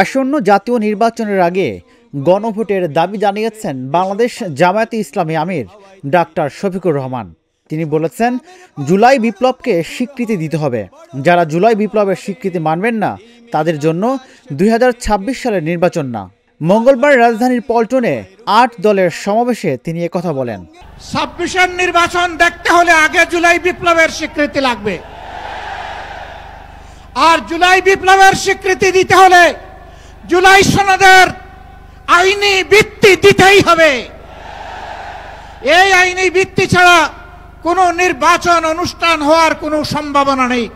আসন্ন জাতীয় নির্বাচনের আগে গণভোটের দাবি জানিয়েছেন বাংলাদেশ জামায়াতে ইসলামী আমির ডাক্তার শফিকুর রহমান। তিনি বলেছেন, জুলাই বিপ্লবকে স্বীকৃতি দিতে হবে। যারা জুলাই বিপ্লবের স্বীকৃতি মানবেন না তাদের জন্য 2026 সালের নির্বাচন না। মঙ্গলবার রাজধানীর পল্টনে 8 দলের সমাবেশে তিনি একথা বলেন। 26-এর নির্বাচন দেখতে হলে আগে জুলাই বিপ্লবের স্বীকৃতি লাগবে, আর জুলাই বিপ্লবের স্বীকৃতি দিতে হলে জুলাই সনদের আইনি ভিত্তি দিতেই হবে। এই আইনি ভিত্তি ছাড়া কোনো নির্বাচন অনুষ্ঠান হওয়ার কোনো সম্ভাবনা নেই।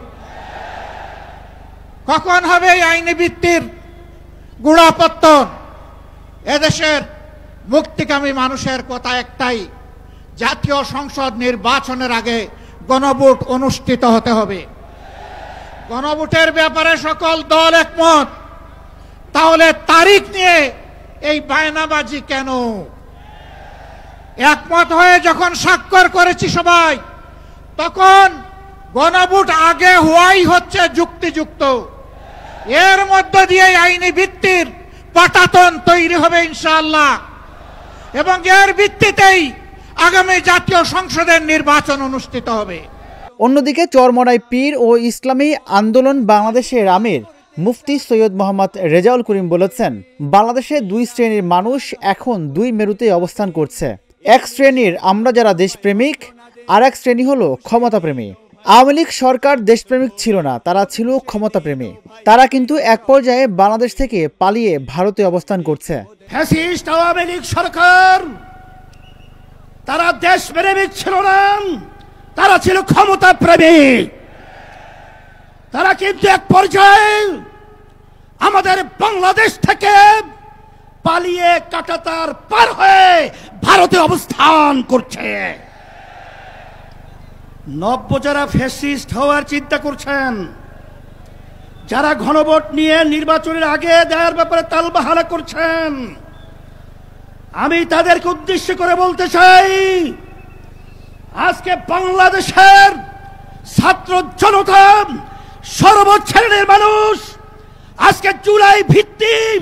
কখন হবে এই আইনি ভিত্তির গোড়াপত্তন? এদেশের মুক্তিকামী মানুষের কথা একটাই, জাতীয় সংসদ নির্বাচনের আগে গণভোট অনুষ্ঠিত হতে হবে। গণভোটের ব্যাপারে সকল দল একমত, তাহলে তারিখ নিয়ে এই বায়নাবাজি কেন? একমত হয়ে যখন স্বাক্ষর করেছি সবাই, তখন গণভোট আগে হওয়াই হচ্ছে যুক্তিযুক্ত। এর মধ্য দিয়ে আইনি ভিত্তির পাটাতন তৈরি হবে ইনশাআল্লাহ, এবং এর ভিত্তিতেই আগামী জাতীয় সংসদের নির্বাচন অনুষ্ঠিত হবে। অন্যদিকে চরমোনাই পীর ও ইসলামী আন্দোলন বাংলাদেশের আমির মুফতি সৈয়দ মোহাম্মদ রেজাউল করিম বলেছেন, বাংলাদেশে 2 শ্রেণীর মানুষ এখন 2 মেরুতে অবস্থান করছে। এক শ্রেণীর আমরা যারা দেশপ্রেমিক, আর এক শ্রেণী হলো ক্ষমতাপ্রেমী। আওয়ামী লীগ সরকার দেশপ্রেমিক ছিল না, তারা ছিল ক্ষমতাপ্রেমী। তারা কিন্তু এক পর্যায়ে বাংলাদেশ থেকে পালিয়ে ভারতে অবস্থান করছে। ফ্যাসিস্ট আওয়ামী লীগ সরকার তারা দেশপ্রেমিক ছিল না, তারা ছিল ক্ষমতাপ্রেমিক। তারা কিন্তু এক পর্যায়ে আমাদের বাংলাদেশ থেকে পালিয়ে কাঁটাতার পার হয়ে ভারতে অবস্থান করছে। নব্য যারা ফ্যাসিস্ট হওয়ার চিন্তা করছেন, যারা গণভোট নিয়ে নির্বাচনের আগে দেওয়ার ব্যাপারে তালবাহানা করছেন, আমি তাদেরকে উদ্দেশ্য করে বলতে চাই, আজকে বাংলাদেশের ছাত্র জনতা, সর্বশ্রেণীর মানুষ আজকে জুলাই ভিত্তিক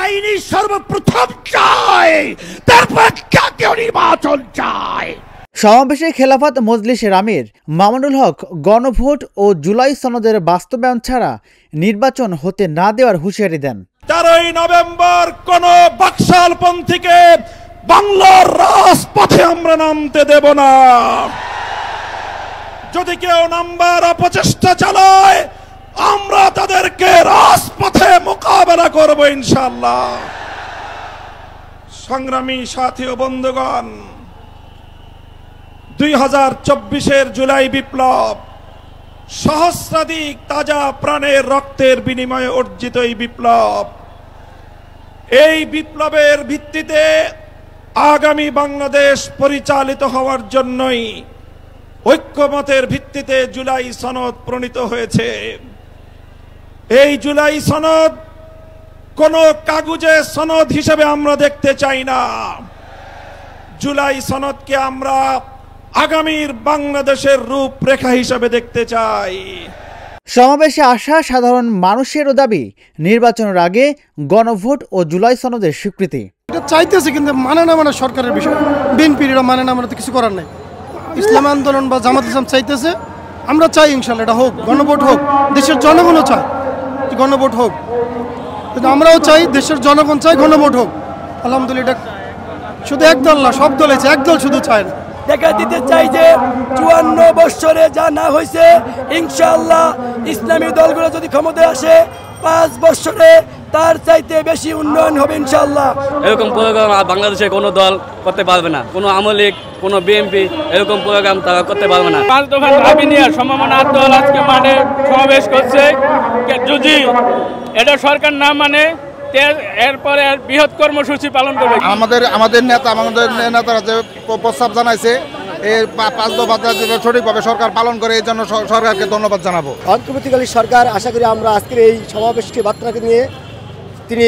আইনি সর্বপ্রথম চায়, তারপর জাতীয় নির্বাচন চায়। সমাবেশে খেলাফত মজলিসের আমির মামুনুল হক গণভোট ও জুলাই সনদের বাস্তবায়ন ছাড়া নির্বাচন হতে না দেওয়ার হুঁশিয়ারি দেন। 13ই নভেম্বর কোন বাকশালপন্থীকে বাংলার রাজপথে আমরা নামতে দেব না। যদি কেউ নামবার অপচেষ্টা চালায়, আমরা তাদেরকে রাজপথে মোকাবেলা করব ইনশাআল্লাহ। সংগ্রামী সাথী ও বন্ধুগণ, 2024-এর জুলাই বিপ্লব সহস্রাধিক তাজা প্রাণের রক্তের বিনিময়ে অর্জিত এই বিপ্লব। এই বিপ্লবের ভিত্তিতে আগামী বাংলাদেশ পরিচালিত হওয়ার জন্যই ঐক্যমতের ভিত্তিতে জুলাই সনদ প্রণীত হয়েছে। এই জুলাই সনদ কোন কাগজে সনদ হিসেবে আমরা দেখতে চাই না। জুলাই সনদকে আমরা আগামীর বাংলাদেশের রূপরেখা হিসেবে দেখতে চাই। সমাবেশে আসা সাধারণ মানুষেরও দাবি, নির্বাচনের আগে গণভোট ও জুলাই সনদের স্বীকৃতি। এটা চাইতেছে, কিন্তু মানে না, মানে সরকারের বিষয়। বিএনপিরা মানে না, মানে তো কিছু করার নাই। ইসলাম আন্দোলন বা জামাত ইসলাম চাইতেছে, আমরা চাই ইনশাল্লাহ এটা হোক, গণভোট হোক। দেশের জনগণও চায় গণভোট হোক, কিন্তু আমরাও চাই, দেশের জনগণ চাই গণভোট হোক। আলহামদুলিল্লাহ, শুধু এক দল না, সব দল আছে, এক দল শুধু চায় না। দেখা দিতে চাই যে 54 বছরে যা না হয়েছে, ইনশাআল্লাহ ইসলামী দলগুলো যদি ক্ষমতায় আসে 5 বছরে তার চাইতে বেশি উন্নয়ন হবে ইনশাআল্লাহ। এরকম প্রোগ্রাম বাংলাদেশে কোনো দল করতে পারবে না, কোনো আওয়ামী লীগ, কোনো বিএনপি এরকম প্রোগ্রাম তারা করতে পারবে না। 5 দফা দাবি নিয়ে সমমনা দল আজকে মাঠে সমাবেশ করছে। যদি এটা সরকার না মানে এরপরে বৃহৎ কর্মসূচি পালন করবে। আমাদের নেতারা যে প্রস্তাব জানাইছে, এই 5 দফা সঠিকভাবে সরকার পালন করে, এই জন্য সরকারকে ধন্যবাদ জানাবো। অন্তর্বর্তীকালীন সরকার, আশা করি আমরা আজকের এই সমাবেশকে বার্তাকে নিয়ে তিনি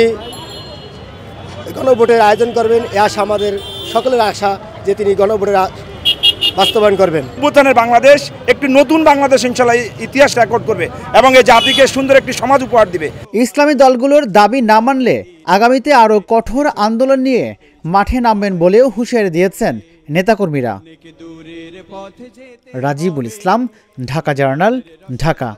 গণভোটের আয়োজন করবেন, এ আশা আমাদের সকলের আশা যে তিনি গণভোটের বাস্তবায়ন করবেন। ভুটানের বাংলাদেশ একটি নতুন বাংলাদেশ ইনশাআল্লাহ ইতিহাস রেকর্ড করবে এবং এই জাতিকে সুন্দর একটি সমাজ উপহার দিবে। ইসলামী দলগুলোর দাবি না মানলে আগামীতে আরও কঠোর আন্দোলন নিয়ে মাঠে নামবেন বলেও হুঁশিয়ারি দিয়েছেন নেতাকর্মীরা। রাজিবুল ইসলাম, ঢাকা জার্নাল, ঢাকা।